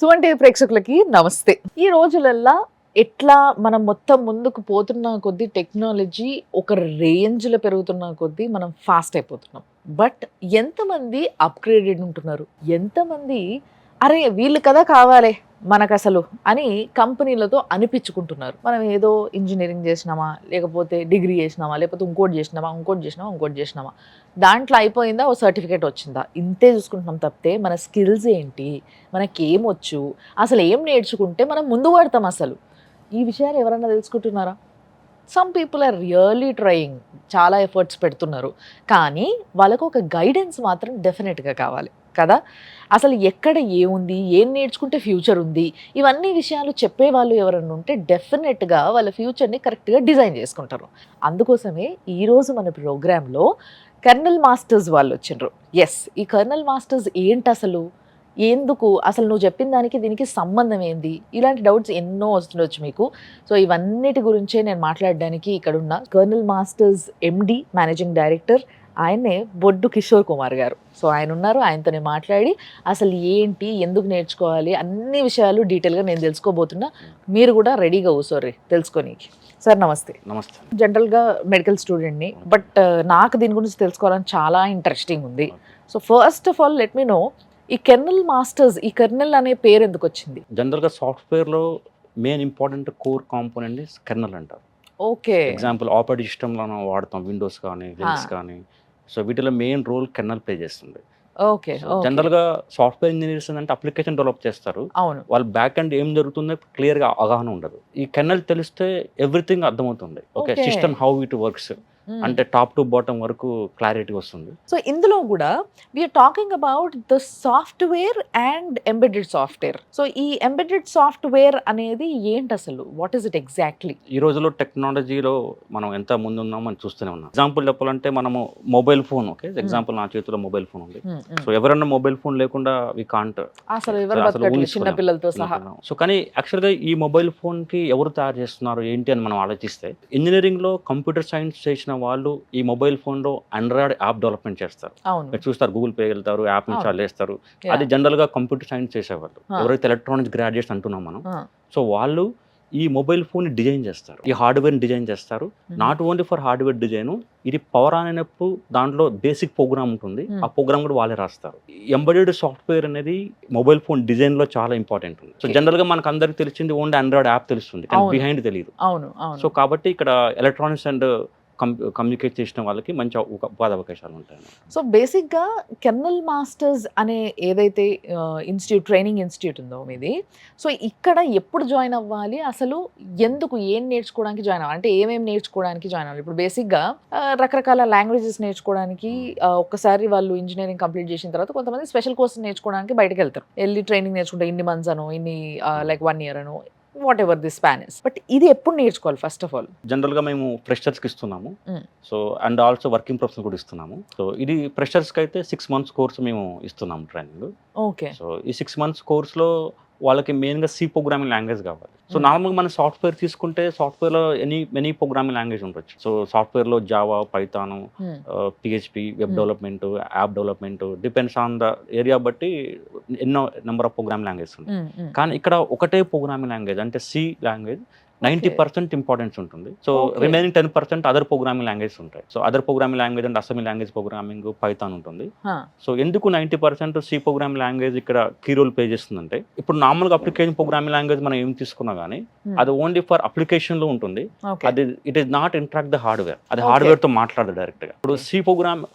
సువంటి ప్రేక్షకులకి నమస్తే. ఈ రోజులల్లా ఎట్లా మనం మొత్తం ముందుకు పోతున్న కొద్దీ టెక్నాలజీ ఒక రేంజ్‌లో పెరుగుతున్న కొద్దీ మనం ఫాస్ట్ అయిపోతున్నాం. బట్ ఎంతమంది అప్‌గ్రేడెడ్ ఉంటున్నారు? ఎంతమంది అరే! వీళ్ళు కదా కావాలే మనకసలు అని కంపెనీలతో అనిపించుకుంటున్నారు. మనం ఏదో ఇంజినీరింగ్ చేసినామా, లేకపోతే డిగ్రీ చేసినామా, లేకపోతే ఇంకోటి చేసినామా దాంట్లో అయిపోయిందా? ఓ సర్టిఫికేట్ వచ్చిందా? ఇంతే చూసుకుంటున్నాం తప్పితే మన స్కిల్స్ ఏంటి? మనకేమొచ్చు? అసలు ఏం నేర్చుకుంటే మనం ముందు పడతాం అసలు? ఈ విషయాలు ఎవరన్నా తెలుసుకుంటున్నారా? Some people are really trying. చాలా ఎఫర్ట్స్ పెడుతున్నారు. కానీ వాళ్ళకు ఒక గైడెన్స్ మాత్రం డెఫినెట్‌గా కావాలి కదా! అసలు ఎక్కడ ఏముంది? ఏం నేర్చుకుంటే ఫ్యూచర్ ఉంది? ఇవన్నీ విషయాలు చెప్పేవాళ్ళు ఎవరన్నా ఉంటే డెఫినెట్‌గా వాళ్ళ ఫ్యూచర్‌ని కరెక్ట్‌గా డిజైన్ చేసుకుంటారు. అందుకోసమే ఈరోజు మన ప్రోగ్రామ్‌లో కెర్నల్ మాస్టర్స్ వాళ్ళొచ్చిండ్రు. యెస్. ఈ కెర్నల్ మాస్టర్స్ ఏంటసలు? ఎందుకు? అసలు నువ్వు చెప్పిన దానికి దీనికి సంబంధం ఏంది? ఇలాంటి డౌట్స్ ఎన్నో వస్తుండొచ్చు మీకు. సో, ఇవన్నిటి గురించే నేను మాట్లాడడానికి ఇక్కడున్న kernel masters MD, managing director ఆయన్నే బొడ్డు కిషోర్ కుమార్ గారు. సో, ఆయనున్నారు. ఆయనతోనే మాట్లాడి అసలు ఏంటి? ఎందుకు నేర్చుకోవాలి? అన్ని విషయాలు డీటెయిల్‌గా నేను తెలుసుకోబోతున్నా. మీరు కూడా రెడీగా కూర్చోర్రి తెలుసుకోనీకి. సార్ నమస్తే. నమస్తే. జనరల్‌గా మెడికల్ స్టూడెంట్‌ని. బట్ నాకు దీని గురించి తెలుసుకోవాలని చాలా ఇంట్రెస్టింగ్ ఉంది. So, first of all let me know ఈ కెర్నల్ మాస్టర్స్, ఈ కెర్నల్ అనే పేరు ఎందుకొచ్చింది? జనరల్‌గా సాఫ్ట్‌వేర్‌లో main important core component kernel అంటారు. ఓకే. ఎగ్జాంపుల్ ఆపరేటింగ్ సిస్టమ్‌లో మనం వాడతాం విండోస్ కానీ, లినక్స్ కానీ. సో, వీటిలో మెయిన్ రోల్ కెర్నల్ ప్లే చేస్తుంది. ఓకే. So, okay. జనరల్‌గా సాఫ్ట్‌వేర్ ఇంజినీర్స్ అంటే అప్లికేషన్ డెవలప్ చేస్తారు. అవును. వాళ్ళ బ్యాక్ ఎండ్ ఏం జరుగుతుందో క్లియర్‌గా అవగాహన ఉండదు. ఈ కెర్నల్ తెలిస్తే ఎవ్రీథింగ్ అర్థమవుతుంది. Okay. Okay. System how it works hmm. అంటే టాప్ టు బాటమ్ వరకు క్లారిటీ వస్తుంది. సో, ఇందులో గూడా we are talking about the software and embedded software. So, ఈ ఎంబెడెడ్ సాఫ్ట్‌వేర్ అనేది ఏంటసలు? What is it exactly? ఈ రోజుల్లో టెక్నాలజీలో మనం ఎంత ముందున్నామో మనం చూస్తూనే ఉన్నాం. ఎగ్జాంపుల్ చెప్పాలంటే మనము మొబైల్ ఫోన్ ఓకే. ఎగ్జాంపుల్ నా చేతిలో మొబైల్ ఫోన్ ఉంది. సో, ఎవరన్నా మొబైల్ ఫోన్ లేకుండా వి కాంట్ అసలు ఎవరు బతకట్లేదు చిన్న పిల్లలతో సహా. సో, కానీ యాక్చువల్‌గా ఈ మొబైల్ ఫోన్‌కి ఎవరు తయారు చేస్తున్నారు ఏంటి అని మనం ఆలోచిస్తే ఇంజినీరింగ్‌లో కంప్యూటర్ సైన్స్ చేసిన వాళ్ళు ఈ మొబైల్ ఫోన్‌లో ఆండ్రాయిడ్ యాప్ డెవలప్‌మెంట్ చేస్తారు. అవును. మీరు చూస్తారు గూగుల్ పే వెళ్తారు, యాప్ ఇన్‌స్టాల్ చేస్తారు. యాహ్! అది జనరల్‌గా కంప్యూటర్ సైన్స్ చేసేవాళ్ళు. ఆ! ఎవరైతే ఎలక్ట్రానిక్స్ గ్రాడ్యుయేట్స్ అంటున్నాం మనం. ఆ! సో, వాళ్ళు ఈ మొబైల్ ఫోన్‌ని డిజైన్ చేస్తారు. ఈ హార్డ్‌వేర్‌ని డిజైన్ చేస్తారు. Not only for hardware design. ఇది పవర్ ఆన్ అయినప్పుడు దాంట్లో బేసిక్ ప్రోగ్రామ్ ఉంటుంది. ఆ ప్రోగ్రామ్ కూడా వాళ్ళే రాస్తారు. ఎంబెడెడ్ సాఫ్ట్‌వేర్ అనేది మొబైల్ ఫోన్ డిజైన్‌లో చాలా ఇంపార్టెంట్ ఉంది. సో, జనరల్‌గా మనకు అందరికి తెలిసింది ఓన్లీ ఆండ్రాయిడ్ యాప్ తెలుస్తుంది. కానీ అవును. బిహైండ్ తెలీదు. అవును. అవును. సో, కాబట్టి ఇక్కడ ఎలక్ట్రానిక్స్ అండ్ కమ్యూనికేట్ చేసిన వాళ్ళకి మంచి ఉపాధి అవకాశాలు ఉంటాయి. సో, బేసిక్‌గా కెర్నల్ మాస్టర్స్ అనే ఏదైతే ట్రైనింగ్ ఇన్‌స్టిట్యూట్ ఉందో మీది. సో, ఇక్కడ ఎప్పుడు జాయిన్ అవ్వాలి? అసలు ఎందుకు? ఏం నేర్చుకోవడానికి జాయిన్ అవ్వాలి? అంటే ఏమేమి నేర్చుకోవడానికి జాయిన్ అవ్వాలి? ఇప్పుడు బేసిక్‌గా రకరకాల లాంగ్వేజెస్ నేర్చుకోవడానికి ఒక్కసారి వాళ్ళు ఇంజినీరింగ్ కంప్లీట్ చేసిన తర్వాత కొంతమంది స్పెషల్ కోర్సెస్ నేర్చుకోవడానికి బయటకెళ్తారు. ఎళ్లి ట్రైనింగ్ నేర్చుకుంటే ఇన్ని మంత్స్ అనో, ఇన్ని లైక్ 1 ఇయర్ అనో whatever the span is. But ఇది ఎప్పుడు నేర్చుకోవాలి ఫస్ట్ ఆఫ్ ఆల్? జనరల్‌గా మేము ఫ్రెషర్స్‌కి ఇస్తున్నాము. హ్మ్. So, and also working professional కూడా ఇస్తున్నాము. సో, ఇది ఫ్రెషర్స్‌కి అయితే 6 మంత్స్ కోర్స్ మేము ఇస్తున్నాము ట్రైనింగ్. ఓకే. సో, ఈ 6 మంత్స్ కోర్స్‌లో వాళ్ళకి మెయిన్‌గా సి ప్రోగ్రామింగ్ లాంగ్వేజ్ కావాలి. సో, నార్మల్‌గా మనం సాఫ్ట్‌వేర్ తీసుకుంటే సాఫ్ట్‌వేర్‌లో మెనీ ప్రోగ్రామింగ్ లాంగ్వేజ్ ఉండొచ్చు. సో, సాఫ్ట్‌వేర్‌లో జావా, పైథాన్, హ్మ్. PHP, web development, app development depends on the area బట్టి ఎన్నో నంబర్ ఆఫ్ ప్రోగ్రామింగ్ లాంగ్వేజెస్ ఉంటాయి. హ్మ్. హ్మ్. కానీ ఇక్కడ ఒకటే ప్రోగ్రామింగ్ లాంగ్వేజ్ అంటే సి లాంగ్వేజ్ 90% ఇంపార్టెన్స్ ఉంటుంది. So, okay. Remaining 10% other programming languages ఉంటాయి. సో, అదర్ ప్రోగ్రామింగ్ లాంగ్వేజ్ అంటే అసెంబ్లీ లాంగ్వేజ్ ప్రోగ్రామింగ్, పైథాన్ ఉంటుంది. హా! సో, ఎందుకు 90% సి ప్రోగ్రామింగ్ లాంగ్వేజ్ ఇక్కడ కీ రోల్ ప్లే చేస్తుందంటే, ఇప్పుడు నార్మల్‌గా అప్లికేషన్ ప్రోగ్రామింగ్ లాంగ్వేజ్ మనం ఏం తీసుకున్నా గానీ, హ్మ్. అది ఓన్లీ ఫర్ అప్లికేషన్‌లో ఉంటుంది. ఓకే. అది it is not interact the hardware. అది ఓకే. హార్డ్‌వేర్‌తో మాట్లాడదు డైరెక్ట్‌గా. ఇప్పుడు సి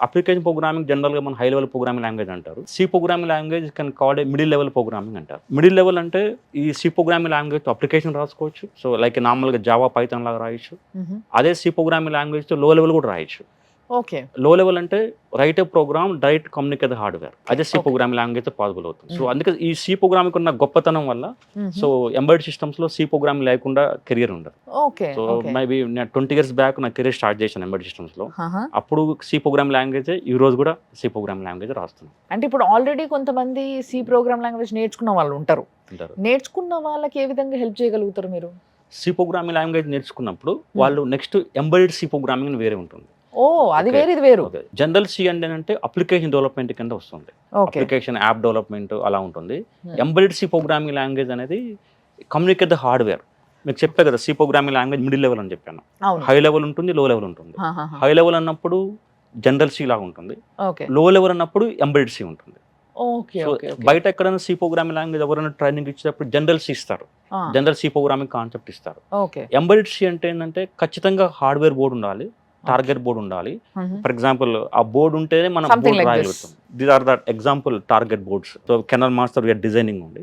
అప్లికేషన్ ప్రోగ్రామింగ్ జనరల్‌గా మనం హై లెవెల్ ప్రోగ్రామింగ్ లాంగ్వేజ్ అంటారు. C programming language can called a middle level programming అంటారు. మిడిల్ లెవెల్ అంటే ఈ సి ప్రోగ్రామింగ్ లాంగ్వేజ్‌తో అప్లికేషన్ రాసుకోవచ్చు. సో, లైక్ నార్మల్‌గా జావా, పైథాన్ లాగా రాయొచ్చు. హుహు. అదే సి ప్రోగ్రామింగ్ లాంగ్వేజ్‌తో లో లెవెల్ కూడా రాయొచ్చు. ఓకే. లో లెవెల్ అంటే రైట్ ఏ ప్రోగ్రామ్ డైరెక్ట్ కమ్యూనికేట్ హార్డ్‌వేర్. అదే సి ఓకే. ప్రోగ్రామింగ్ లాంగ్వేజ్‌తో పాసిబుల్ అవుతుంది. సో, హ్మ్. అందుకే ఈ సి ప్రోగ్రామింగ్ ఉన్న గొప్పతనం వల్ల హుహు. సో, ఎంబెడెడ్ సిస్టమ్స్‌లో సి ప్రోగ్రామింగ్ లేకుండా కెరియర్ ఉండదు. ఓకే. So, okay. మేబీ నేను 20 ఇయర్స్ బ్యాక్ నా కెరియర్ స్టార్ట్ చేశాను ఎంబెడెడ్ సిస్టమ్స్‌లో. ఆహా! అప్పుడు సి ప్రోగ్రామింగ్ లాంగ్వేజే, ఈ రోజు కూడా సి ప్రోగ్రామింగ్ లాంగ్వేజ్ రాస్తున్నాను అంటే ఇప్పుడు ఆల్రెడీ కొంతమంది సి ప్రోగ్రామ్ లాంగ్వేజ్ నేర్చుకున్న వాళ్ళు ఉంటారు. అంటారు. నేర్చుకున్న వాళ్ళకి ఏ విధంగా హెల్ప్ చేయగలుగుతారు మీరు? సి ప్రోగ్రామింగ్ లాంగ్వేజ్ నేర్చుకున్నప్పుడు హ్మ్. వాళ్ళు నెక్స్ట్ ఎంబెడెడ్ సి ప్రోగ్రామింగ్ అని వేరే ఉంటుంది. ఓ అది వేరు ఇది వేరు. జనరల్ సి అంటే అప్లికేషన్ డెవలప్మెంట్ కింద వస్తుంది. ఓకే. అప్లికేషన్ యాప్ డెవలప్మెంట్ అలా ఉంటుంది. Hmm. Embedded C programming language అనేది కమ్యూనికేట్ ద హార్డ్వేర్. మీకు చెప్పే కదా C programming language middle level అని చెప్పాను. అవును. హై లెవెల్ ఉంటుంది, లో లెవెల్ ఉంటుంది. హై లెవెల్ అన్నప్పుడు జనరల్ సి లాగా ఉంటుంది, ఓకే. లో లెవెల్ అన్నప్పుడు ఎంబెడెడ్ సి ఉంటుంది. ఓకే. So okay. బయట ఎక్కడైనా సి ప్రోగ్రామింగ్ లాంగ్వేజ్ ఎవరైనా ట్రైనింగ్ ఇచ్చేటప్పుడు జనరల్ సి ఇస్తారు, జనరల్ సి ప్రోగ్రామింగ్ కాన్సెప్ట్ ఇస్తారు. ఓకే. ఎంబెడెడ్ సి అంటే ఏంటంటే ఖచ్చితంగా హార్డ్వేర్ బోర్డు ఉండాలి, టార్గెట్ బోర్డు ఉండాలి. ఫర్ ఎగ్జాంపుల్ ఆ బోర్డు ఉంటేనే మనం Something బోర్డు like రాయగలుగుతాం. These are the example target boards. So Kernel Master we are designing ఉంది.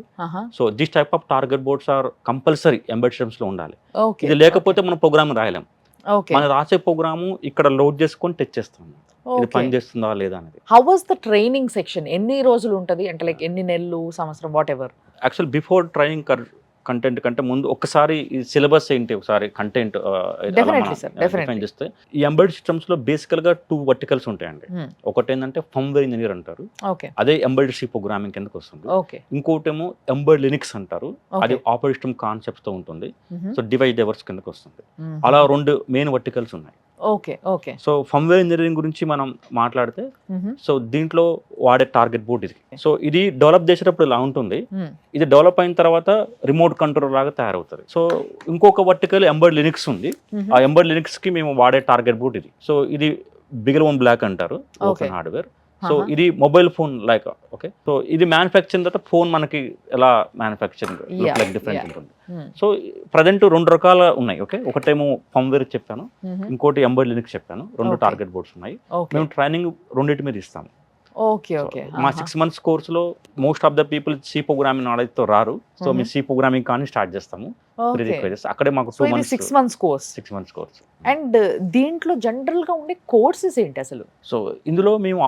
So this type of target boards are compulsory embedded systems లో ఉండాలి. Okay. ఇది లేకపోతే మనం ప్రోగ్రామ్ రాయలేం. ఓకే. మనం రాసే ప్రోగ్రాము ఇక్కడ లోడ్ చేసుకొని టెస్ట్ చేస్తాం, ఇది పని చేస్తుందా లేదా అనేది. How was the training section? ఎన్ని రోజులు ఉంటది అంటే లైక్ ఎన్ని నెలలు, సంవత్సరం, what ever? Actual before training content కంటే ముందు ఒకసారి ఈ సిలబస్ ఏంటి ఒకసారి కంటెంట్ డిఫైన్ చేస్తే, ఈ ఎంబెడెడ్ సిస్టమ్స్ లో బేసికల్ గా 2 వర్టికల్స్ ఉంటాయండి. ఒకటి ఏంటంటే ఫర్మ్వేర్ ఇంజనీర్ అంటారు, ఓకే. అదే ఎంబెడెడ్ సి ప్రోగ్రామింగ్ కిందకి వస్తుంది. ఓకే. ఇంకోటేమో ఎంబెడెడ్ లినిక్స్ అంటారు, అది ఆపరేటింగ్ కాన్సెప్ట్స్ తో ఉంటుంది. సో డివైస్ డైవర్స్ కిందకి వస్తుంది. అలా 2 మెయిన్ వర్టికల్స్ ఉన్నాయి. Okay. Okay. So firmware engineering గురించి మనం మాట్లాడితే, సో దీంట్లో వాడే టార్గెట్ బోర్డ్ ఇది. సో ఇది డెవలప్ చేసేటప్పుడు ఇలా ఉంటుంది, ఇది డెవలప్ అయిన తర్వాత రిమోట్ కంట్రోల్ లాగా తయారవుతుంది. సో ఇంకొక వర్టికల్ ఎంబెడెడ్ లినిక్స్ ఉంది, ఆ ఎంబెడెడ్ లినిక్స్ కి మేము వాడే టార్గెట్ బోర్డ్ ఇది. సో ఇది బిగర్ వన్ బ్లాక్ అంటారు, ఓపెన్ హార్డ్వేర్. సో ఇది mobile phone like, okay. So ఇది మ్యానుఫ్యాక్చరింగ్ తర్వాత ఫోన్ మనకి ఎలా మ్యానుఫ్యాక్చరింగ్ లైక్ డిఫరెంట్ ఉంటుంది. సో ప్రజెంట్ 2 రకాల ఉన్నాయి, ఓకే. ఒకటేమో ఫర్మ్వేర్ చెప్పాను, ఇంకోటి ఎంబెడెడ్ లినిక్స్ చెప్పాను. 2 టార్గెట్ బోర్డ్స్ ఉన్నాయి. మేము ట్రైనింగ్ రెండింటి మీద ఇస్తాము. ఓకే. ఓకే. మా 6 months కోర్సులో most of the people see programming knowledge తో రారు. సో మేము సి ప్రోగ్రామింగ్ కానీ స్టార్ట్ చేస్తాము. అక్కడే మాకు 2 months 6 months course. 6 months course. And దీంట్లో జనరల్ గా ఉండే కోర్సెస్ ఏంటి అసలు? సో ఇందులో మేము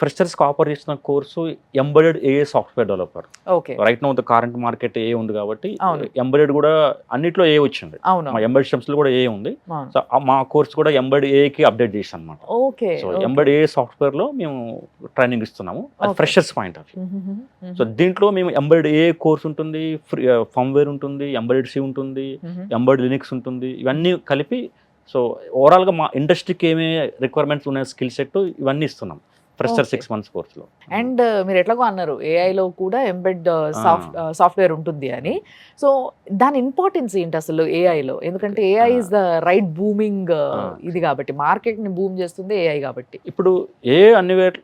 ఫ్రెషర్స్ కి ఆఫర్ చేసిన కోర్సు ఎంబెడెడ్ ఏఏ software developer. Okay. Right now the current market ఏ ఉంది కాబట్టి ఎంబెడెడ్ కూడా అన్నిట్లో ఏ వచ్చింది. మా ఎంబెడెడ్ సిస్టమ్స్ లో కూడా ఏ ఉంది. సో మా కోర్స్ కూడా ఎంబెడెడ్ ఏ కి అప్డేట్ చేసాం అన్నమాట. ఓకే. సో ఎంబెడెడ్ ఏ సాఫ్ట్వేర్ లో మేము ట్రైనింగ్ ఇస్తున్నాము, అది freshers point of view. So దీంట్లో మేము ఎంబెడెడ్ ఏ కోర్స్ ఉంటుంది, ఫర్మ్వేర్ ఉంటుంది, ఎంబెడెడ్ సి ఉంటుంది, ఎంబెడెడ్ లినిక్స్ ఉంటుంది, ఇవన్నీ కలిపి. సో ఓవరాల్గా మా ఇండస్ట్రీకి ఏమే రిక్వైర్మెంట్స్ ఉన్న స్కిల్ సెట్ ఇవన్నీ ఇస్తున్నాం ఫ్రెషర్ 6 months కోర్సులో. అండ్ మీరు ఎట్లాగో అన్నారు ఏఐలో కూడా ఎంబెడ్ సాఫ్ట్వేర్ ఉంటుంది అని. సో దాని ఇంపార్టెన్స్ ఏంటి అసలు ఏఐలో? ఎందుకంటే AI is the right booming ఇది కాబట్టి, మార్కెట్ ని బూమ్ చేస్తుంది ఏఐ కాబట్టి. ఇప్పుడు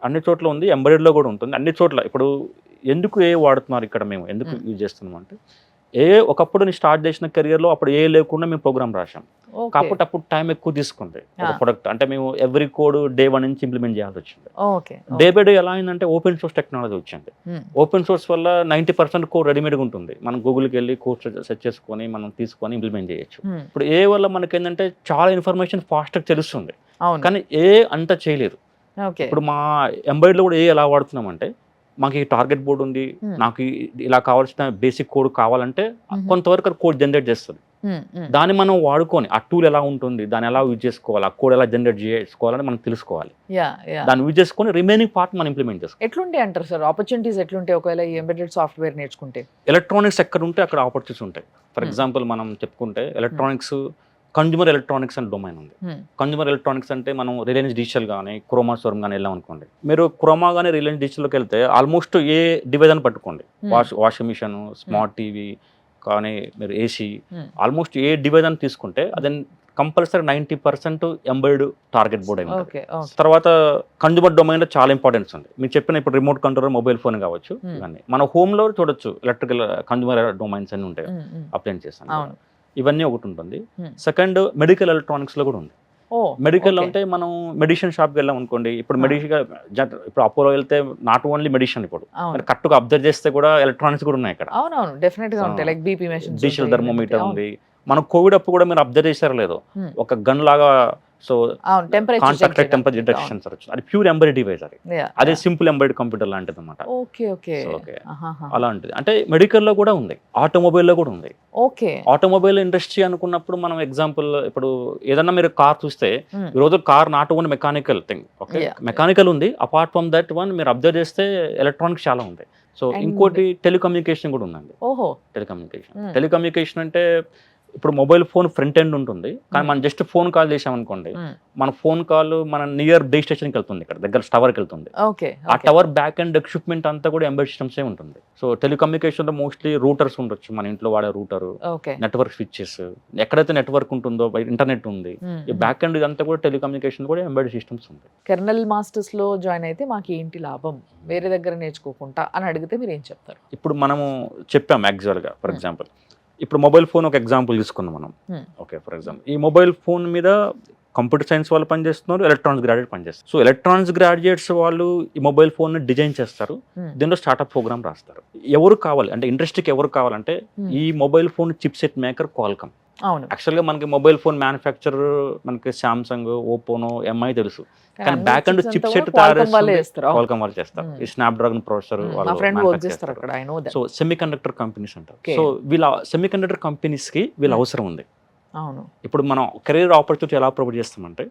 అన్ని చోట్ల ఉంది, ఎంబెడెడ్ లో కూడా ఉంటుంది అన్ని చోట్ల. ఇప్పుడు ఎందుకు ఏ వాడుతున్నారు ఇక్కడ, మేము ఎందుకు యూజ్ చేస్తున్నాం అంటే, ఒకప్పుడు నేను స్టార్ట్ చేసిన కెరియర్లో అప్పుడు లేకుండా మేము ప్రోగ్రామ్ రాసాం. కాకపోతే అప్పుడు టైం ఎక్కువ తీసుకుంది ఒక ప్రొడక్ట్. అంటే మేము ఎవ్రీ కోడ్ డే 1 నుంచి ఇంప్లిమెంట్ చేయాల్సి వచ్చింది. డే బై డే ఎలా అయిందంటే ఓపెన్ సోర్స్ టెక్నాలజీ వచ్చింది. ఓపెన్ సోర్స్ వల్ల 90% కోడ్ రెడీమేడ్గా ఉంటుంది. మనం గూగుల్కి వెళ్ళి కోడ్ సెర్చ్ చేసుకొని మనం తీసుకొని ఇంప్లిమెంట్ చేయొచ్చు. ఇప్పుడు వల్ల మనకి ఏంటంటే చాలా ఇన్ఫర్మేషన్ ఫాస్ట్గా తెలుస్తుంది, కానీ అంత చేయలేదు. ఇప్పుడు మా ఎంబెడెడ్లో కూడా ఎలా వాడుతున్నామంటే, మాకు ఈ టార్గెట్ బోర్డు ఉంది, నాకు ఇలా కావాల్సిన బేసిక్ కోడ్ కావాలంటే కొంతవరకు కోడ్ జనరేట్ చేస్తుంది. దాన్ని మనం వాడుకొని ఆ టూల్ ఎలా ఉంటుంది, దాన్ని ఎలా యూజ్ చేసుకోవాలి, ఆ కోడ్ ఎలా జనరేట్ చేసుకోవాలని మనం తెలుసుకోవాలి. దాన్ని యూజ్ చేసుకొని రిమైనింగ్ పార్ట్ మనం ఇంప్లిమెంట్ చేసుకోవాలి. ఎట్లుంటాయి అంటారు సార్ ఆపర్చునిటీస్? ఎట్లుంటాయి ఒకవేళ ఈ ఎంబెడెడ్ సాఫ్ట్వేర్ నేర్చుకుంటే? ఎలక్ట్రానిక్స్ ఎక్కడ ఉంటే అక్కడ ఆపర్చునిటీస్ ఉంటాయి. ఫర్ ఎగ్జాంపుల్ మనం చెప్పుకుంటే ఎలక్ట్రానిక్స్, కన్జ్యూమర్ ఎలక్ట్రానిక్స్ అని డొమైన్ ఉంది. కన్జ్యూమర్ ఎలక్ట్రానిక్స్ అంటే మనం రిలయన్స్ డిజిటల్ కానీ క్రోమా షోరూమ్ కానీ వెళ్ళాం అనుకోండి. మీరు క్రోమా కానీ రిలయన్స్ డిజిటల్లోకి వెళ్తే ఆల్మోస్ట్ ఏ డివైస్ అని పట్టుకోండి, వాషింగ్ మిషన్, స్మార్ట్ టీవీ కానీ మీరు ఏసీ, ఆల్మోస్ట్ ఏ డివైస్ అని తీసుకుంటే అది కంపల్సరీ 90% ఎంబెడెడ్ టార్గెట్ బోర్డ్ అయింది. తర్వాత కన్జ్యూమర్ డొమైన్ లో చాలా ఇంపార్టెన్స్ ఉంది. మీరు చెప్పిన ఇప్పుడు రిమోట్ కంట్రోల్ మొబైల్ ఫోన్ కావచ్చు, ఇవన్నీ మన హోమ్ లో చూడొచ్చు. ఎలక్ట్రికల్ కన్జ్యూమర్ డొమైన్స్ అన్ని ఉంటాయి, అప్లై చేస్తాను. ఇవన్నీ ఒకటి ఉంటుంది. సెకండ్ మెడికల్ ఎలక్ట్రానిక్స్ లో కూడా ఉంది. మెడికల్ అంటే మనం మెడిసిన్ షాప్కి వెళ్ళాం అనుకోండి. ఇప్పుడు ఇప్పుడు అపోలో వెళ్తే నాట్ ఓన్లీ మెడిసిన్, ఇప్పుడు కరెక్ట్గా అబ్జర్వ్ చేస్తే కూడా ఎలక్ట్రానిక్స్ కూడా ఉన్నాయి ఇక్కడ. డిజిటల్ థర్మోమీటర్ ఉంది. మన కోవిడ్ అప్పుడు కూడా మీరు అబ్జర్వ్ చేశారో లేదో, ఒక గన్ లాగా సో కాంటాక్ట్ టెంపరేచర్ డిటెక్షన్ అది ప్యూర్ ఎంబెడెడ్ డివైస్. అదే సింపుల్ ఎంబెడెడ్ కంప్యూటర్ లాంటిది అన్నమాట. అలాంటిది అంటే మెడికల్ లో కూడా ఉంది, ఆటోమొబైల్ లో కూడా ఉంది. ఆటోమొబైల్ ఇండస్ట్రీ అనుకున్నప్పుడు మనం ఎగ్జాంపుల్ ఇప్పుడు ఏదన్నా మీరు కార్ చూస్తే, ఈ రోజు car not only mechanical thing, okay, mechanical ఉంది. అపార్ట్ ఫ్రమ్ దట్ వన్ మీరు అబ్జర్వ్ చేస్తే ఎలక్ట్రానిక్స్ చాలా ఉంది. సో ఇంకోటి టెలికమ్యూనికేషన్ కూడా ఉందండి. టెలికమ్యూనికేషన్ అంటే ఇప్పుడు మొబైల్ ఫోన్ ఫ్రంట్ ఎండ్ ఉంటుంది, కానీ మనం జస్ట్ ఫోన్ కాల్ చేసామనుకోండి, మన ఫోన్ కాల్ మన నియర్ బేస్ స్టేషన్కి వెళ్తుంది, ఇక్కడ దగ్గర టవర్కి వెళ్తుంది. ఓకే. ఆ టవర్ బ్యాక్ అండ్ ఎక్విప్మెంట్ అంతా కూడా ఎంబెడ్ సిస్టమ్సే ఉంటుంది. సో టెలికమ్యూనికేషన్లో మోస్ట్లీ రూటర్స్ ఉండొచ్చు, మన ఇంట్లో వాడే రూటరు, ఓకే. నెట్వర్క్ స్విచ్చెస్, ఎక్కడైతే నెట్వర్క్ ఉంటుందో ఇంటర్నెట్ ఉంది, ఈ బ్యాక్ అండ్ అంతా కూడా టెలికమ్యూనికేషన్ కూడా ఎంబెడ్ సిస్టమ్స్ ఉంటాయి. కెర్నల్ మాస్టర్స్ లో జాయిన్ అయితే మాకు ఏంటి లాభం, వేరే దగ్గర నేర్చుకోకుండా అని అడిగితే మీరు ఏం చెప్తారు? ఇప్పుడు మనము చెప్పాం యాక్చువల్గా, ఫర్ ఎగ్జాంపుల్ ఇప్పుడు మొబైల్ ఫోన్ ఒక ఎగ్జాంపుల్ తీసుకున్నాం మనం. ఓకే, ఫర్ ఎగ్జాంపుల్ ఈ మొబైల్ ఫోన్ మీద కంప్యూటర్ సైన్స్ వాళ్ళు పనిచేస్తున్నారు, ఎలక్ట్రానిక్స్ గ్రాడ్యుయేట్ పనిచేస్తారు. సో ఎలక్ట్రానిక్స్ గ్రాడ్యుయేట్స్ వాళ్ళు ఈ మొబైల్ ఫోన్ డిజైన్ చేస్తారు, దీనిలో స్టార్ట్అప్ ప్రోగ్రామ్ రాస్తారు. ఎవరు కావాలి అంటే ఇండస్ట్రీకి ఎవరు కావాలంటే ఈ mobile phone chip set maker Qualcomm. అవును. యాక్చువల్గా మనకి మొబైల్ ఫోన్ మ్యానుఫ్యాక్చరర్ మనకి సామ్సంగ్, ఓపోనో, ఎంఐ తెలుసు, కానీ back and chip set Qualcomm వాళ్ళు చేస్తారు. ఈ స్నాప్ డ్రాగన్ ప్రాసెసర్ వాళ్ళు. సో సెమీ కండక్టర్ కంపెనీస్ అంటారు. సో వీళ్ళ సెమీ కండక్టర్ కంపెనీస్ కి వీళ్ళ అవసరం ఉంది. అవును. ఇప్పుడు మనం కెరీర్ ఆపర్చునిటీ ఎలా ప్రొవైడ్ చేస్తామంటే,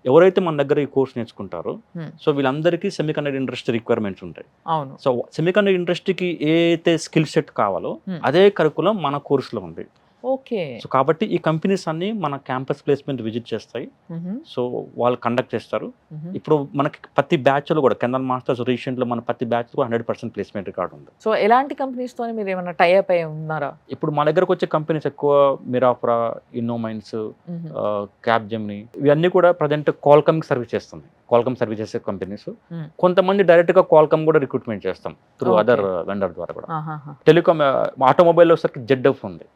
ఎవరైతే మన దగ్గర ఈ కోర్స్ నేర్చుకుంటారో సో వీళ్ళందరికీ సెమీ కండక్టర్ ఇండస్ట్రీ రిక్వైర్మెంట్స్ ఉంటాయి. అవును. సో సెమీ కండక్టర్ ఇండస్ట్రీకి ఏ అయితే స్కిల్ సెట్ కావాలో అదే కరికులం మన కోర్సులో ఉంది. ఓకే. సో కాబట్టి ఈ కంపెనీస్ అన్ని మన క్యాంపస్ ప్లేస్మెంట్ విజిట్ చేస్తాయి. సో వాళ్ళు కండక్ట్ చేస్తారు. ఇప్పుడు మనకి ప్రతి బ్యాచ్ లో కూడా కెర్నల్ మాస్టర్స్ రీసెంట్ లో మన ప్రతి బ్యాచ్ లో 100% ప్లేస్మెంట్ రికార్డ్ ఉంది. సో ఎలాంటి కంపెనీస్ తో మీరు ఏమైనా టై అప్ అయి ఉన్నారా? ఇప్పుడు మా దగ్గరకు వచ్చే కంపెనీస్ ఎక్కువ మిరాఫ్రా, ఇన్నోమైన్స్, క్యాప్ జెమిని, ఇవన్నీ కూడా ప్రజెంట్ క్వాల్కమ్ కి సర్వీస్ చేస్తుంది. క్వాల్కమ్ సర్వీస్ చేసే కంపెనీస్. కొంతమంది డైరెక్ట్ గా క్వాల్కమ్ కూడా రిక్రూట్మెంట్ చేస్తాం త్రూ అదర్ వెండర్ ద్వారా కూడా. టెలికామ్ ఆటోమొబైల్ లో వచ్చేసరికి జెడ్ఎఫ్ ఉంది,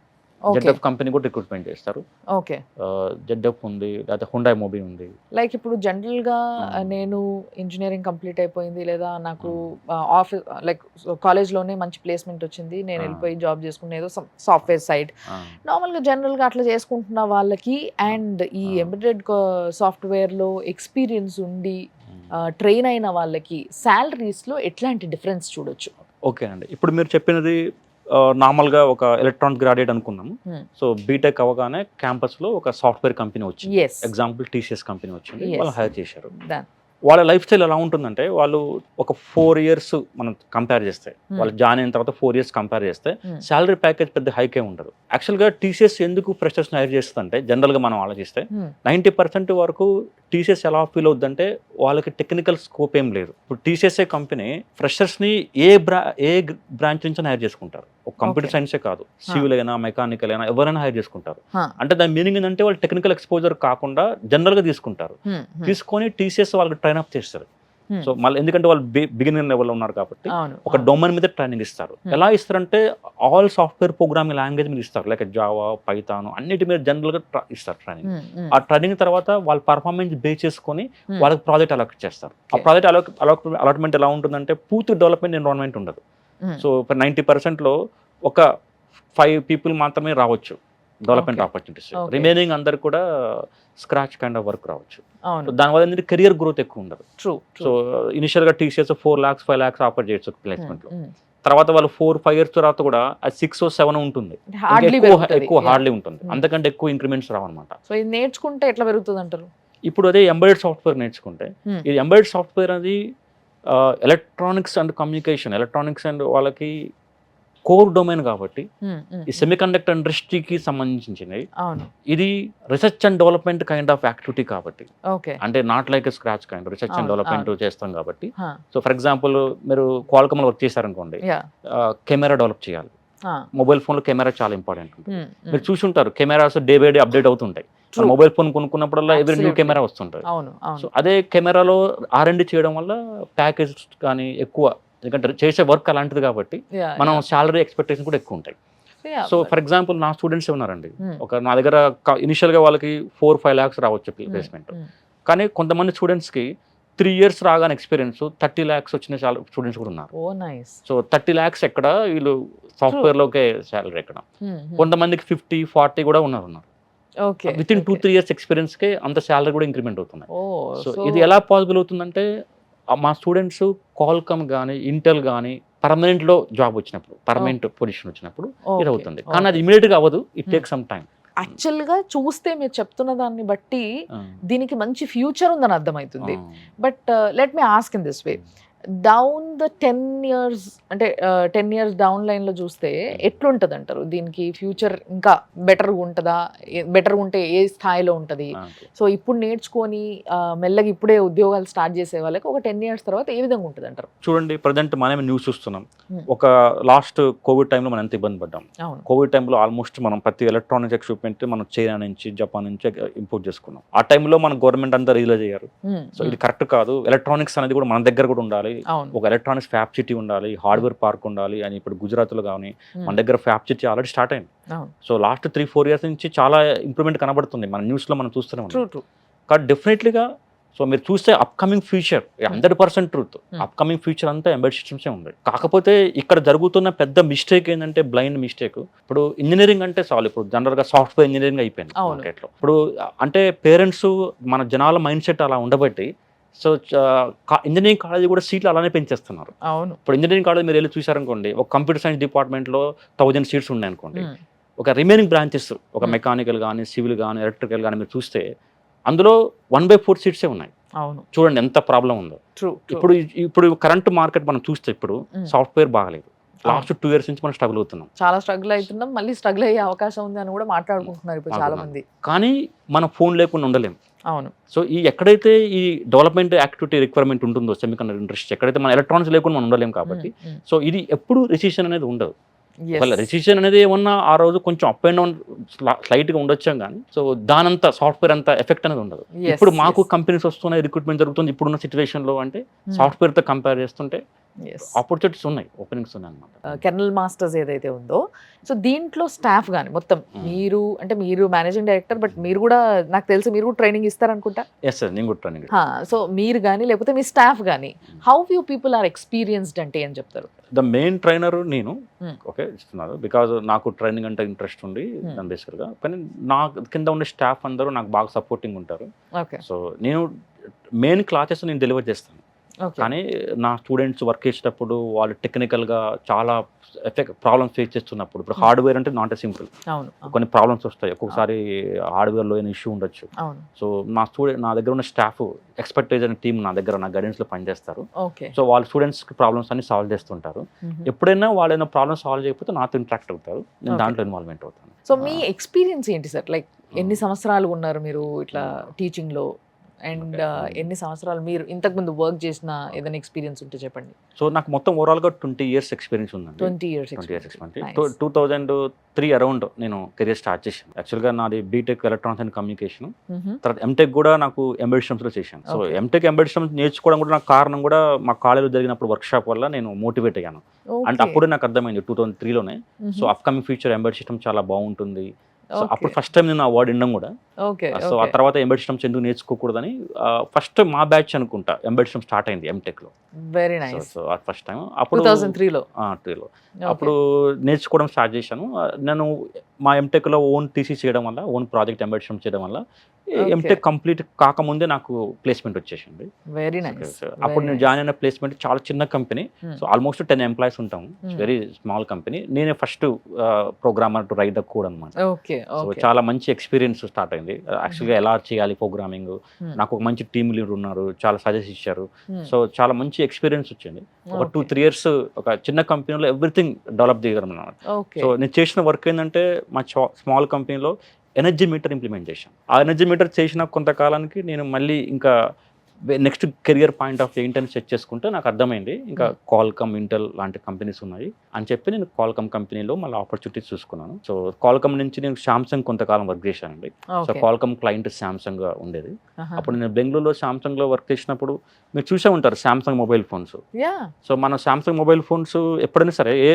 జెడ్ఎఫ్ కంపెనీ కూడా రిక్రూట్మెంట్ చేస్తారు. ఓకే. జెడ్ఎఫ్ ఉంది, లేదా హుండాయ్ మోబీ ఉంది. లైక్ ఇప్పుడు జనరల్ గా నేను ఇంజనీరింగ్ కంప్లీట్ అయిపోయింది, లేదా నాకు ఆఫీస్ లైక్ కాలేజ్ లోనే మంచి ప్లేస్మెంట్ వచ్చింది, నేను వెళ్ళిపోయి జాబ్ చేసుకునేదో సాఫ్ట్వేర్ సైడ్, నార్మల్ గా జనరల్ గా అట్లా చేసుకుంటున్న వాళ్ళకి అండ్ ఈ ఎంబెడెడ్ సాఫ్ట్వేర్ లో ఎక్స్పీరియన్స్ ఉండి ట్రైన్ అయిన వాళ్ళకి సాలరీస్ లో ఎట్లాంటి డిఫరెన్స్ చూడొచ్చు? ఓకే అండి, ఇప్పుడు మీరు చెప్పినది నార్మల్గా ఒక ఎలక్ట్రానిక్ గ్రాడ్యుయేట్ అనుకున్నాము. సో బీటెక్ అవగానే క్యాంపస్లో ఒక సాఫ్ట్వేర్ కంపెనీ వచ్చింది, ఎగ్జాంపుల్ టీసీఎస్ కంపెనీ వచ్చింది, వాళ్ళు హైర్ చేశారు. వాళ్ళ లైఫ్ స్టైల్ ఎలా ఉంటుందంటే, వాళ్ళు ఒక 4 years మనం కంపేర్ చేస్తే, వాళ్ళు జాయిన్ అయిన తర్వాత 4 years కంపేర్ చేస్తే శాలరీ ప్యాకేజ్ పెద్ద హైకే ఉండదు. యాక్చువల్గా టీసీఎస్ ఎందుకు ఫ్రెషర్స్ని హైర్ చేస్తుందంటే, జనరల్గా మనం ఆలోచిస్తే 90% వరకు టీసీఎస్ ఎలా ఫీల్ అవుతుందంటే, వాళ్ళకి టెక్నికల్ స్కోప్ ఏం లేదు. ఇప్పుడు టీసీఎస్ఏ కంపెనీ ఫ్రెషర్స్ని ఏ బ్రాంచ్ నుంచి హైర్ చేసుకుంటారు. ఒక కంప్యూటర్ సైన్సే కాదు, సివిల్ అయినా మెకానికల్ అయినా ఎవరైనా హైర్ చేసుకుంటారు. అంటే దాని మీనింగ్ ఏంటంటే, వాళ్ళు టెక్నికల్ ఎక్స్పోజర్ కాకుండా జనరల్గా తీసుకుంటారు. తీసుకొని టీసీఎస్ వాళ్ళకి ట్రైన్ అప్ చేస్తారు. సో మళ్ళీ ఎందుకంటే వాళ్ళు బిగినర్ లెవెల్లో ఉన్నారు కాబట్టి ఒక డొమైన్ మీద ట్రైనింగ్ ఇస్తారు. ఎలా ఇస్తారంటే, ఆల్ సాఫ్ట్వేర్ ప్రోగ్రామింగ్ లాంగ్వేజ్ మీద ఇస్తారు, లైక్ జావా, పైథాన్, అన్నిటి మీద జనరల్గా ఇస్తారు ట్రైనింగ్. ఆ ట్రైనింగ్ తర్వాత వాళ్ళ పర్ఫార్మెన్స్ బేస్ చేసుకొని వాళ్ళకి ప్రాజెక్ట్ అలాట్ చేస్తారు. ఆ ప్రాజెక్ట్ అలాట్మెంట్ ఎలా ఉంటుందంటే, పూర్తి డెవలప్మెంట్ ఎన్విరాన్మెంట్ ఉండదు. సో 90%లో ఒక 5 people మాత్రమే రావచ్చు డెవలప్మెంట్ ఆపర్చునిటీస్, రిమైనింగ్ అందరు కూడా స్క్రాచ్ కైండ్ ఆఫ్ వర్క్ రావచ్చు. దానివల్ల ఏంటంటే కెరియర్ గ్రోత్ ఎక్కువ ఉండదు. సో ఇనిషియల్గా టీసీఎస్ 4 lakhs 5 lakhs ఆఫర్ చేయొచ్చు ప్లేస్మెంట్లో. తర్వాత వాళ్ళు 4-5 years తర్వాత కూడా అది 6 or 7 ఉంటుంది, ఎక్కువ హార్డ్లీ ఉంటుంది, అంతకంటే ఎక్కువ ఇంక్రిమెంట్స్ రావన్నమాట. సో ఇది నేర్చుకుంటే ఎట్లా పెరుగుతుంది అంటారు? ఇప్పుడు అదే ఎంబెడెడ్ సాఫ్ట్వేర్ నేర్చుకుంటే, ఇది ఎంబెడెడ్ సాఫ్ట్వేర్ అది electronics and communication, electronics and వాళ్ళకి కోర్ డొమైన్ కాబట్టి ఈ సెమీ కండక్టర్ ఇండస్ట్రీకి సంబంధించినవి. ఇది research and development kind of activity కాబట్టి, అంటే not like scratch kind research and development చేస్తాం కాబట్టి. సో ఫర్ ఎగ్జాంపుల్ మీరు క్వాల్కమ్ వర్క్ చేశారనుకోండి, కెమెరా డెవలప్ చేయాలి. మొబైల్ ఫోన్లో కెమెరా చాలా ఇంపార్టెంట్ ఉంటుంది. మీరు చూసి ఉంటారు, cameras day by day update అవుతుంటాయి. మొబైల్ ఫోన్ కొనుక్కున్నప్పుడల్లా ఎవరి న్యూ కెమెరా వస్తుంటాయి. సో అదే కెమెరాలో R&D చేయడం వల్ల ప్యాకేజ్ కానీ ఎక్కువ, ఎందుకంటే చేసే వర్క్ అలాంటిది కాబట్టి మనం శాలరీ ఎక్స్పెక్టేషన్ కూడా ఎక్కువ ఉంటాయి. సో ఫర్ ఎగ్జాంపుల్ నా స్టూడెంట్స్ ఉన్నారండి, ఒక నా దగ్గర ఇనిషియల్గా వాళ్ళకి 4-5 lakhs రావచ్చు ప్లేస్మెంట్, కానీ కొంతమంది స్టూడెంట్స్కి 3 years రాగానే ఎక్స్పీరియన్స్ 30 lakhs వచ్చిన స్టూడెంట్స్ కూడా ఉన్నారు. సో 30 lakhs ఎక్కడ, వీళ్ళు సాఫ్ట్వేర్లోకే శాలరీ ఎక్కడ. కొంతమందికి 50-40 కూడా ఉన్నారు. విత్ ఇన్ 2-3 years ఎక్స్పీరియన్స్కే అంత శాలరీ కూడా ఇంక్రిమెంట్ అవుతున్నాయి. సో ఇది ఎలా పాసిబుల్ అవుతుందంటే, మా స్టూడెంట్స్ క్వాల్కమ్ కానీ ఇంటెల్ కానీ పర్మనెంట్లో జాబ్ వచ్చినప్పుడు, పర్మనెంట్ పొజిషన్ వచ్చినప్పుడు ఇది అవుతుంది. కానీ అది ఇమీడియట్గా అవ్వదు, ఇట్ టేక్ సమ్ టైం. యాక్చువల్గా చూస్తే మీరు చెప్తున్న దాన్ని బట్టి దీనికి మంచి ఫ్యూచర్ ఉందని అర్థమవుతుంది. But let me ask in this way, down the 10 years అంటే 10 ఇయర్స్ డౌన్ లైన్లో చూస్తే ఎట్లుంటుంది అంటారు? దీనికి ఫ్యూచర్ ఇంకా బెటర్గా ఉంటుందా? బెటర్గా ఉంటే ఏ స్థాయిలో ఉంటుంది? సో ఇప్పుడు నేర్చుకొని మెల్లగా ఇప్పుడే ఉద్యోగాలు స్టార్ట్ చేసే వాళ్ళకి ఒక 10 ఇయర్స్ తర్వాత ఏ విధంగా ఉంటుంది అంటారు? చూడండి, ప్రజెంట్ మనమే న్యూస్ చూస్తున్నాం. Hmm. ఒక లాస్ట్ కోవిడ్ టైంలో మనం ఎంత ఇబ్బంది పడ్డాం. అవును. కోవిడ్ టైంలో ఆల్మోస్ట్ మనం ప్రతి ఎలక్ట్రానిక్ ఎక్విప్మెంట్ మనం చైనా నుంచి, జపాన్ నుంచి ఇంపోర్ట్ చేసుకున్నాం. ఆ టైంలో మన గవర్నమెంట్ అంతా రియలైజ్ అయ్యారు, సో ఇది కరెక్ట్ కాదు, ఎలక్ట్రానిక్స్ అనేది కూడా మన దగ్గర కూడా ఉండాలి, అవును. ఒక ఎలక్ట్రానిక్స్ ఫ్యాబ్ సిటీ ఉండాలి, హార్డ్వేర్ పార్క్ ఉండాలి అని ఇప్పుడు గుజరాత్లో కానీ మన దగ్గర ఫ్యాబ్ సిటీ ఆల్రెడీ స్టార్ట్ అయింది. అవును. సో లాస్ట్ 3-4 ఇయర్స్ నుంచి చాలా ఇంప్రూవ్మెంట్ కనబడుతుంది, మన న్యూస్లో మనం చూస్తూనే ట్రూ ఉన్నాం. ట్రూ. కానీ డెఫినెట్లీగా సో మీరు చూస్తే upcoming future 100% truth, upcoming future అంతా ఎంబెడ్ సిస్టమ్సే ఉంది. కాకపోతే ఇక్కడ జరుగుతున్న పెద్ద మిస్టేక్ ఏంటంటే బ్లైండ్ మిస్టేక్. ఇప్పుడు ఇంజనీరింగ్ అంటే చాలు, ఇప్పుడు జనరల్గా సాఫ్ట్వేర్ ఇంజనీరింగ్ అయిపోయింది మార్కెట్లో. ఇప్పుడు అంటే పేరెంట్స్ మన జనాల మైండ్ సెట్ అలా ఉండబట్టి సో ఇంజనీరింగ్ కాలేజ్ కూడా సీట్లు అలానే పెంచేస్తున్నారు. అవును. ఇప్పుడు ఇంజనీరింగ్ కాలేజ్ మీరు వెళ్ళి చూసారనుకోండి, ఒక కంప్యూటర్ సైన్స్ డిపార్ట్మెంట్లో 1000 సీట్స్ ఉన్నాయి అనుకోండి, ఒక రిమైనింగ్ బ్రాంచెస్ ఒక మెకానికల్ కానీ, సివిల్ కానీ, ఎలక్ట్రికల్ కానీ మీరు చూస్తే అందులో 1/4 సీట్సే ఉన్నాయి. అవును. చూడండి ఎంత ప్రాబ్లం ఉందో. ఇప్పుడు కరెంట్ మార్కెట్ మనం చూస్తే ఇప్పుడు సాఫ్ట్వేర్ బాగలేదు. లాస్ట్ 2 ఇయర్స్ నుంచి మనం స్ట్రగుల్ అవుతున్నాం, చాలా స్ట్రగుల్ అవుతున్నాం, మళ్ళీ స్ట్రగుల్ అయ్యే అవకాశం ఉంది అని కూడా మాట్లాడుకుంటున్నారు ఇప్పుడు చాలా మంది. కానీ మన ఫోన్ లేకుండా ఉండలేం. అవును. సో ఎక్కడైతే ఈ డెవలప్మెంట్ యాక్టివిటీ రిక్వైర్మెంట్ ఉంటుందో సెమీకండక్టర్ ఇండస్ట్రీ, ఎక్కడైతే మన ఎలక్ట్రానిక్స్ లేకుండా మనం ఉండలేం కాబట్టి సో ఇది ఎప్పుడు రిసిషన్ అనేది ఉండదు. ఒకవేళ రిసిషన్ అనేది ఏమన్నా ఆ రోజు కొంచెం అప్ అండ్ డౌన్ స్లైట్గా ఉండొచ్చాం కానీ సో దానంతా సాఫ్ట్వేర్ అంతా ఎఫెక్ట్ అనేది ఉండదు. ఇప్పుడు మాకు కంపెనీస్ వస్తున్నాయి, రిక్రూట్మెంట్ జరుగుతుంది ఇప్పుడున్న సిచ్యువేషన్లో, అంటే సాఫ్ట్వేర్తో కంపేర్ చేస్తుంటే ఆపర్చునిటీస్ ఉన్నాయి, ఓపెనింగ్స్ ఉన్నాయి అనమాట. కెర్నల్ మాస్టర్స్ ఏదైతే ఉందో సో దీంట్లో స్టాఫ్ కానీ మొత్తం మీరు మేనేజింగ్ డైరెక్టర్, బట్ మీరు కూడా నాకు తెలిసి మీరు కూడా ట్రైనింగ్ ఇస్తారనుకుంటా. ఎస్ సార్, నేను కూడా ట్రైనింగ్. సో మీరు కానీ లేకపోతే మీ స్టాఫ్ కానీ how few people are experienced అంటే ఏం చెప్తారు? ద మెయిన్ ట్రైనర్ నేను ఓకే ఇస్తున్నారు, బికాజ్ నాకు ట్రైనింగ్ అంటే ఇంట్రెస్ట్ ఉంది బేసికల్గా. కానీ నా కింద ఉండే స్టాఫ్ అందరూ నాకు బాగా సపోర్టింగ్ ఉంటారు. సో నేను మెయిన్ క్లాసెస్ నేను డెలివర్ చేస్తాను, కానీ నా స్టూడెంట్స్ వర్క్ చేసేటప్పుడు వాళ్ళు టెక్నికల్గా చాలా ప్రాబ్లమ్స్ ఫేస్ చేస్తున్నప్పుడు, ఇప్పుడు హార్డ్వేర్ అంటే నాట్ ఎ సింపుల్, కొన్ని ప్రాబ్లమ్స్ వస్తాయి, ఒక్కొక్కసారి హార్డ్వేర్లో ఏమైనా ఇష్యూ ఉండొచ్చు. సో నా దగ్గర ఉన్న స్టాఫ్ ఎక్స్పర్టైజ్ అనే టీం నా గైడెన్స్లో పనిచేస్తారు. సో వాళ్ళ స్టూడెంట్స్కి ప్రాబ్లమ్స్ అన్ని సాల్వ్ చేస్తుంటారు. ఎప్పుడైనా వాళ్ళు ఏమైనా ప్రాబ్లమ్స్ సాల్వ్ చేయకపోతే నాతో ఇంటరాక్ట్ అవుతారు, నేను దాంట్లో ఇన్వాల్వ్మెంట్ అవుతాను. సో మీ ఎక్స్పీరియన్స్ ఏంటి సార్? లైక్ ఎన్ని సంవత్సరాలు ఉన్నారు మీరు ఇట్లా టీచింగ్లో, అండ్ ఎన్ని సంవత్సరాలు మీరు ఇంతకుముందు వర్క్ చేసిన ఏదైనా ఎక్స్పీరియన్స్ ఉంటే చెప్పండి. సో నాకు మొత్తం ఓవరాల్గా 20 ఇయర్స్ ఎక్స్పీరియన్స్ ఉందండి. 20 ఇయర్స్ 2003 అరౌండ్ నేను కెరియర్ స్టార్ట్ చేశాను. యాక్చువల్గా నాది బీటెక్ ఎలక్ట్రానిక్స్ అండ్ కమ్యూనికేషన్, తర్వాత ఎంటెక్ కూడా నాకు ఎంబెడెడ్ సిస్టమ్స్లో చేశాను. సో ఎంటెక్ ఎంబెడెడ్ సిస్టమ్స్ నేర్చుకోవడం కూడా నాకు కారణం కూడా మా కాలేజీలో జరిగినప్పుడు వర్క్షాప్ వల్ల నేను మోటివేట్ అయ్యాను. అంటే అప్పుడే నాకు అర్థమైంది 2003లోనే, so upcoming future embedded system చాలా బాగుంటుంది. సో అప్పుడు ఫస్ట్ టైం నేను అవార్డు వినడం కూడా. సో ఆ తర్వాత ఎంబెడెడ్ సిస్టమ్స్ ఎందుకు నేర్చుకోకూడదని ఫస్ట్ మా బ్యాచ్ అనుకుంటా ఎంబెడెడ్ సిస్టమ్ స్టార్ట్ అయింది ఎంటెక్లో. Very nice. So first time అప్పుడు 2003లో అప్పుడు నేర్చుకోవడం స్టార్ట్ చేశాను. నేను మా ఎంటెక్లో ఓన్ టీసీ చేయడం వల్ల, ఓన్ ప్రాజెక్ట్ ఎంబెడెడ్ సిస్టమ్ చేయడం వల్ల ఎంటెక్ కంప్లీట్ కాకముందే నాకు ప్లేస్మెంట్ వచ్చేసింది. Very nice. అప్పుడు నేను జాయిన్ అయిన ప్లేస్మెంట్ చాలా చిన్న కంపెనీ, సో ఆల్మోస్ట్ 10 ఎంప్లాయీస్ ఉంటాం, వెరీ స్మాల్ కంపెనీ. నేనే first programmer to right the code అనమాట. సో చాలా మంచి ఎక్స్పీరియన్స్ స్టార్ట్ అయింది. యాక్చువల్గా ఎలా చేయాలి ప్రోగ్రామింగ్, నాకు ఒక మంచి టీమ్ లీడర్ ఉన్నారు, చాలా సజెస్ట్ ఇచ్చారు. సో చాలా మంచి ఎక్స్పీరియన్స్ వచ్చింది. ఒక 2-3 ఇయర్స్ ఒక చిన్న కంపెనీలో ఎవ్రీథింగ్ డెవలప్ చేయగలం అన్నమాట. సో నేను చేసిన వర్క్ ఏంటంటే మా స్మాల్ కంపెనీలో ఎనర్జీ మీటర్ ఇంప్లిమెంట్ చేశాను. ఆ ఎనర్జీ మీటర్ చేసిన కొంతకాలానికి నేను మళ్ళీ ఇంకా నెక్స్ట్ కెరియర్ పాయింట్ ఆఫ్ ఏంటని సెట్ చేసుకుంటే నాకు అర్థమైంది ఇంకా కాల్కమ్, ఇంటెల్ లాంటి కంపెనీస్ ఉన్నాయి అని చెప్పి నేను కాల్కమ్ కంపెనీలో మళ్ళీ ఆపర్చునిటీస్ చూసుకున్నాను. సో కాల్కమ్ నుంచి నేను సామ్సంగ్ కొంతకాలం వర్క్ చేశానండి. సో కాల్కమ్ క్లయింట్ సామ్సంగ్ ఉండేది. అప్పుడు నేను బెంగళూరులో సామ్సంగ్లో వర్క్ చేసినప్పుడు మీరు చూసే ఉంటారు సామ్సంగ్ మొబైల్ ఫోన్స్. సో మన సామ్సంగ్ మొబైల్ ఫోన్స్ ఎప్పుడైనా సరే ఏ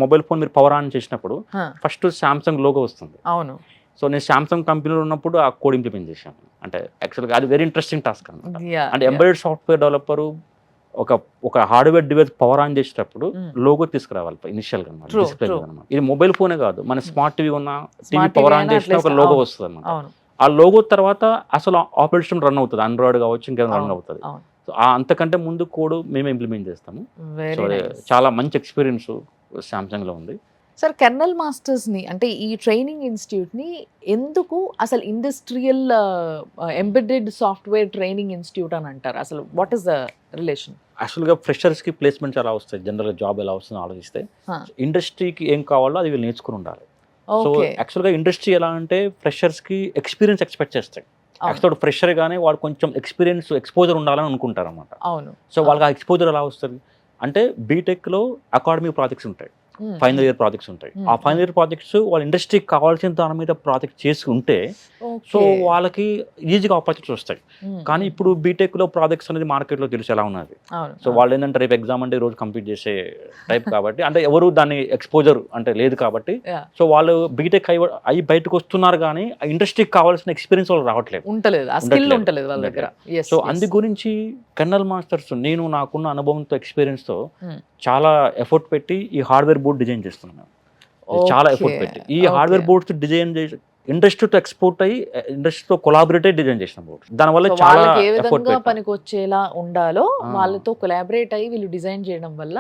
మొబైల్ ఫోన్ మీరు పవర్ ఆన్ చేసినప్పుడు ఫస్ట్ సామ్సంగ్ లోగో వస్తుంది. అవును. సో నేను సామ్సంగ్ కంపెనీలో ఉన్నప్పుడు ఆ కోడ్ ఇంప్లిమెంట్ చేశాను. అంటే యాక్చువల్గా అది వెరీ ఇంట్రెస్టింగ్ టాస్క్ అనమాట. అంటే ఎంబెడెడ్ సాఫ్ట్వేర్ డెవలపరు ఒక హార్డ్వేర్ డివైస్ పవర్ ఆన్ చేసేటప్పుడు లోగో తీసుకురావాలి ఇనిషియల్గా అనమాట, డిస్ప్లే అనమాట. ఇది మొబైల్ ఫోనే కాదు, మన స్మార్ట్ టీవీ ఉన్న టీవీ పవర్ ఆన్ చేసిన ఒక లోగో వస్తుంది అనమాట. ఆ లోగో తర్వాత అసలు ఆపరేటింగ్ సిస్టమ్ రన్ అవుతుంది, ఆండ్రాయిడ్ కావచ్చు ఇంకేమైనా రన్ అవుతుంది. సో అంతకంటే ముందు కోడ్ మేమే ఇంప్లిమెంట్ చేస్తాము. సో చాలా మంచి ఎక్స్పీరియన్స్ సామ్సంగ్లో ఉంది. సార్ కెర్నల్ మాస్టర్స్ని అంటే ఈ ట్రైనింగ్ ఇన్స్టిట్యూట్ని ఎందుకు అసలు industrial embedded software training institute అని అంటారు? అసలు వాట్ ఈస్ ద రిలేషన్? యాక్చువల్గా ఫ్రెషర్స్కి ప్లేస్మెంట్స్ ఎలా వస్తాయి, జనరల్గా జాబ్ ఎలా వస్తుందో ఆలోచిస్తే ఇండస్ట్రీకి ఏం కావాలో అది వీళ్ళు నేర్చుకుని ఉండాలి. So okay. యాక్చువల్గా ఇండస్ట్రీ ఎలా అంటే ఫ్రెషర్స్కి ఎక్స్పీరియన్స్ ఎక్స్పెక్ట్ చేస్తాయి. యాక్చువల్ ఫ్రెషర్ గానే వాడు కొంచెం ఎక్స్పీరియన్స్ ఎక్స్పోజర్ ఉండాలని అనుకుంటారు అనమాట. అవును. సో వాళ్ళకి ఆ ఎక్స్పోజర్ ఎలా వస్తుంది అంటే బీటెక్లో అకాడమిక్ ప్రాజెక్ట్స్ ఉంటాయి, ఫైనల్ ఇయర్ ప్రాజెక్ట్స్ ఉంటాయి. ఆ ఫైనల్ ఇయర్ ప్రాజెక్ట్స్ వాళ్ళ ఇండస్ట్రీకి కావాల్సిన దాని మీద ప్రాజెక్ట్ చేసి ఉంటే సో వాళ్ళకి ఈజీగా ఆపర్చునిటీస్ వస్తాయి. కానీ ఇప్పుడు బీటెక్లో ప్రాజెక్ట్స్ అనేది మార్కెట్లో తెలుసు ఎలా ఉన్నది. సో వాళ్ళు ఏంటంటే రేపు ఎగ్జామ్ అంటే రోజు కంప్లీట్ చేసే టైప్ కాబట్టి అంటే ఎవరు దాన్ని ఎక్స్పోజర్ అంటే లేదు కాబట్టి సో వాళ్ళు బీటెక్ అయ్యి బయటకు వస్తున్నారు కానీ ఆ ఇండస్ట్రీకి కావాల్సిన ఎక్స్పీరియన్స్ వాళ్ళు రావట్లేదు, ఉంటలేదు వాళ్ళ దగ్గర. సో అందు గురించి కెర్నల్ మాస్టర్స్ నేను నాకున్న అనుభవంతో ఎక్స్పీరియన్స్తో చాలా ఎఫర్ట్ పెట్టి ఈ హార్డ్వేర్ బోర్డ్ డిజైన్ చేస్తున్నాను. చాలా ఎఫర్ట్ పెట్టి ఈ హార్డ్వేర్ బోర్డ్స్ డిజైన్ చేసి ఇండస్ట్రీతో ఎక్స్పోర్ట్ అయ్యి ఇండస్ట్రీతో కొలాబరేట్ అయ్యి డిజైన్ చేసిన బోర్డ్. దానివల్ల చాలా ఏ ఎఫర్ట్ విధంగా పనికి వచ్చేలా ఉండాలో వాళ్ళతో కొలాబరేట్ అయ్యి వీళ్ళు డిజైన్ చేయడం వల్ల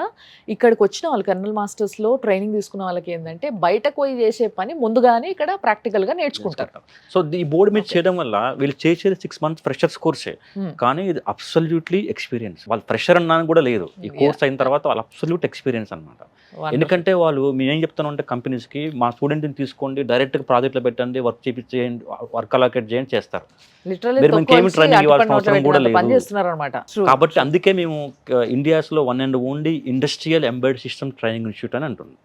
ఇక్కడికి వచ్చిన వాళ్ళు కెర్నల్ మాస్టర్స్ లో ట్రైనింగ్ తీసుకున్న వాళ్ళకి ఏంటంటే బయటకు పోయి చేసే పని ముందుగానే ఇక్కడ ప్రాక్టికల్ గా నేర్చుకుంటారు. సో ఈ బోర్డు మీద చేయడం వల్ల వీళ్ళు చేసేది 6 months ఫ్రెషర్స్ కోర్సే, కానీ ఇది అబ్సల్యూట్లీ ఎక్స్పీరియన్స్. వాళ్ళు ఫ్రెషర్ అన్నాను కూడా లేదు, ఈ కోర్స్ అయిన తర్వాత వాళ్ళు అబ్సల్యూట్ ఎక్స్పీరియన్స్ అనమాట. ఎందుకంటే వాళ్ళు మేము ఏం చెప్తాను అంటే కంపెనీస్కి మా స్టూడెంట్ని తీసుకోండి, డైరెక్ట్గా ప్రాజెక్ట్లో పెట్టండి, వర్క్ చేయించేయండి, వర్క్ అలొకేట్ చేయండి చేస్తారు. ట్రైనింగ్ ఇవ్వాల్సిన అవసరం కూడా లేదు. కాబట్టి అందుకే మేము ఇండియాస్లో one and only industrial embedded system training institute అని అంటుంది.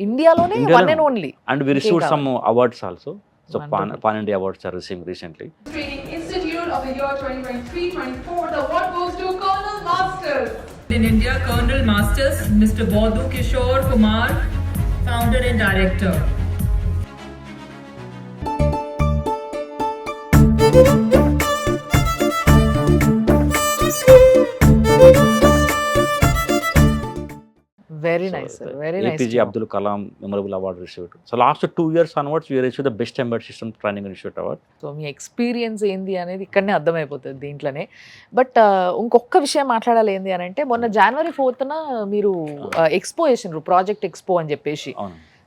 ఇండియాలోనే one and only. And we received some awards also. So Pan India awards are received recently. Training Institute of the year 2023-24. The award goes to Colonel Masters. In India, Colonel Masters, Mr. Bodhu Kishore Kumar, founder and director. Very nice, sir. Very nice. APJ Abdul Kalam Memorable Award received. So last 2 years onwards, we received the Best Embedded System Training Institute Award. So మీ experience ఏంది అనేది ఇక్కడనే అర్థమైపోతుంది దీంట్లోనే. But ఇంకొక విషయం మాట్లాడాలి ఏంది అని అంటే మొన్న January 4th మీరు ఎక్స్పో చేసినారు, ప్రాజెక్ట్ ఎక్స్పో అని చెప్పేసి.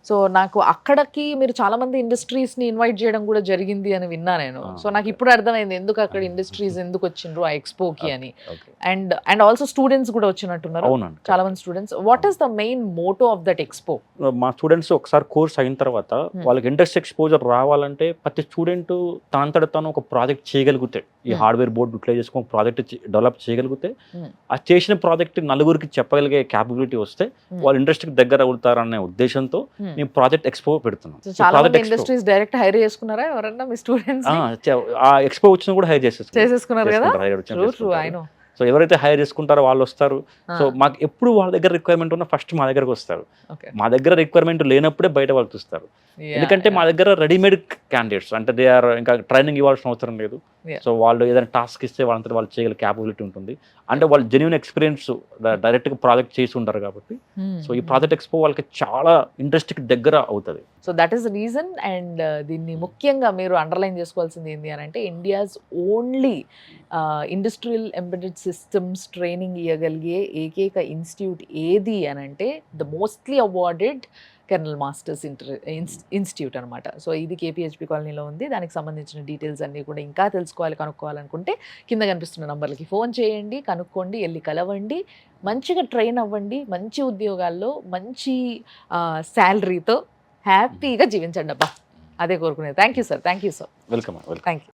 సో నాకు అక్కడికి మీరు చాలా మంది ఇండస్ట్రీస్ ని ఇన్వైట్ చేయడం కూడా జరిగింది అని విన్నా నేను. సో నాకు ఇప్పుడు అర్థమైంది ఎందుకు అక్కడ ఇండస్ట్రీస్ ఎందుకు వచ్చిండ్రు ఆ ఎక్స్పోకి అని. అండ్ ఆల్సో స్టూడెంట్స్ కూడా వచ్చినట్టున్నారు, చాలా మంది students. What is the main motto of that expo? మా స్టూడెంట్స్ ఒకసారి కోర్స్ అయిన తర్వాత వాళ్ళకి ఇండస్ట్రీ ఎక్స్పోజర్ రావాలంటే ప్రతి స్టూడెంట్ తనంతట తను ఒక ప్రాజెక్ట్ చేయగలిగితే, ఈ హార్డ్వేర్ బోర్డు యూటిలైజ్ చేసుకుని ప్రాజెక్ట్ డెవలప్ చేయగలిగితే, ఆ చేసిన ప్రాజెక్ట్ నలుగురికి చెప్పగలిగే క్యాపబిలిటీ వస్తే వాళ్ళు ఇండస్ట్రీకి దగ్గర అవుతారనే ఉద్దేశంతో మేము ప్రాజెక్ట్ ఎక్స్పో పెడుతున్నాం. చాలా మంది ఇండస్ట్రీస్ డైరెక్ట్ హైర్ చేసుకున్నారా ఎవరన్నా మీ స్టూడెంట్స్? ఆ ఎక్స్పో వచ్చినా కూడా హైర్ చేసేసుకున్నారు కదా. సో ఎవరైతే హైర్ చేసుకుంటారో వాళ్ళు వస్తారు. సో మాకు ఎప్పుడు వాళ్ళ దగ్గర రిక్వైర్మెంట్ ఉన్నా ఫస్ట్ మా దగ్గరకు వస్తారు. మా దగ్గర రిక్వైర్మెంట్ లేనప్పుడే బయట వాళ్ళు చూస్తారు. ఎందుకంటే మా దగ్గర రెడీమేడ్ క్యాండిడేట్స్ అంటే దే ఆర్ ఇంకా ట్రైనింగ్ ఇవ్వాల్సిన అవసరం లేదు. సో వాళ్ళు ఏదైనా టాస్క్ ఇస్తే వాళ్ళంతా వాళ్ళు చేయగల క్యాపబిలిటీ ఉంటుంది. అంటే వాళ్ళు జెన్యూన్ ఎక్స్పీరియన్స్ డైరెక్ట్గా ప్రాజెక్ట్ చేసి ఉంటారు కాబట్టి సో ఈ ప్రాజెక్ట్ ఎక్స్పో వాళ్ళకి చాలా ఇండస్ట్రీకి దగ్గర అవుతుంది. So that is reason. అండ్ దీన్ని ముఖ్యంగా మీరు అండర్లైన్ చేసుకోవాల్సింది ఏంటి అని అంటే India's only industrial embedded systems training ఇవ్వగలిగే ఏకైక ఇన్స్టిట్యూట్ ఏది అని అంటే the mostly awarded Kernel Masters institute అనమాట. సో ఇది KPHP కాలనీలో ఉంది. దానికి సంబంధించిన డీటెయిల్స్ అన్నీ కూడా ఇంకా కనుక్కోవాలనుకుంటే కింద కనిపిస్తున్న నంబర్లకి ఫోన్ చేయండి, కనుక్కోండి, వెళ్ళి కలవండి, మంచిగా ట్రైన్ అవ్వండి, మంచి ఉద్యోగాల్లో మంచి శాలరీతో హ్యాపీగా జీవించండి అబ్బా, అదే కోరుకునేది. Thank you sir. Welcome. Thank you.